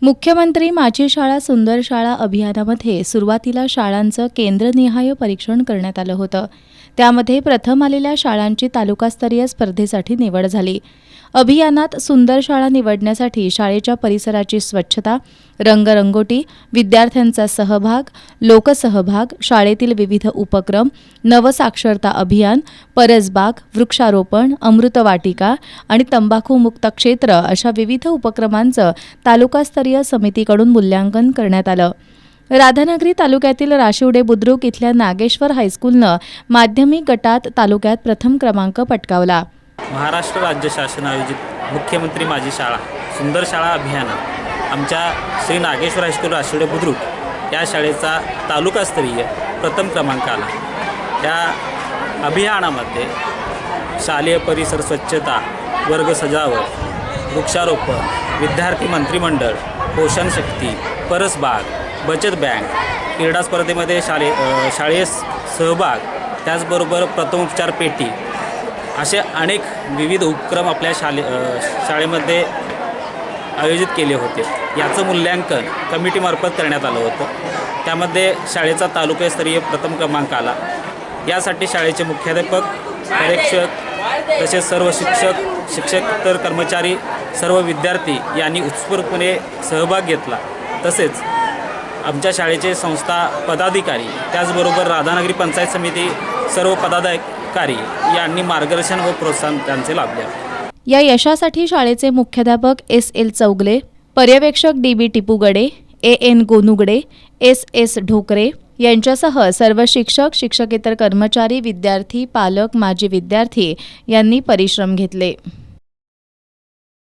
मुख्यमंत्री माझी शाळा सुंदर शाळा अभियानामध्ये सुरुवातीला शाळांचं केंद्रनिहाय परीक्षण करण्यात आलं होतं. त्यामध्ये प्रथम आलेल्या शाळांची तालुकास्तरीय स्पर्धेसाठी निवड झाली. अभियानात सुंदर शाळा निवडण्यासाठी शाळेच्या परिसराची स्वच्छता, रंगरंगोटी, विद्यार्थ्यांचा सहभाग, लोकसहभाग, शाळेतील विविध उपक्रम, नवसाक्षरता अभियान, परसबाग, वृक्षारोपण, अमृतवाटिका आणि तंबाखूमुक्त क्षेत्र अशा विविध उपक्रमांचं तालुकास्तरीय समितीकडून मूल्यांकन करण्यात आलं. राधानगरी तालुक्यातील राशिवडे बुद्रुक इथल्या नागेश्वर हायस्कूलनं माध्यमिक गटात तालुक्यात प्रथम क्रमांक पटकावला. महाराष्ट्र राज्य शासन आयोजित मुख्यमंत्री माझी शाळा सुंदर शाळा अभियानात आमच्या श्री नागेश्वर हायस्कूल राशिवडे बुद्रुक या शाळेचा तालुकास्तरीय प्रथम क्रमांक आला. या अभियानामध्ये शालेय परिसर स्वच्छता, वर्ग सजावट, वृक्षारोपण, विद्यार्थी मंत्रिमंडळ, पोषण शक्ती, परसबाग, बचत बँक, क्रीडा स्पर्धेमध्ये शाळेय सहभाग, त्याचबरोबर प्रथमोपचार पेटी असे अनेक विविध उपक्रम आपल्या शाळेमध्ये आयोजित केले होते. याचं मूल्यांकन कमिटीमार्फत करण्यात आलं होतं. त्यामध्ये शाळेचा तालुकास्तरीय प्रथम क्रमांक आला. यासाठी शाळेचे मुख्याध्यापक, परीक्षक तसेच सर्व शिक्षक कर्मचारी, सर्व विद्यार्थी यांनी उत्स्फूर्तपणे सहभाग घेतला. तसेच आमच्या शाळेचे संस्था पदाधिकारी, त्याचबरोबर राधानगरी पंचायत समिती सर्व पदाधिकारी यांनी मार्गदर्शन व प्रोत्साहन त्यांचे लाभले. या यशासाठी शाळेचे मुख्याध्यापक S.L. चौगले, पर्यवेक्षक D.B. टिपूगडे, A.N. गोनुगडे, S.S. ढोकरे यांच्यासह सर्व शिक्षक, शिक्षकेतर कर्मचारी, विद्यार्थी, पालक, माजी विद्यार्थी यांनी परिश्रम घेतले.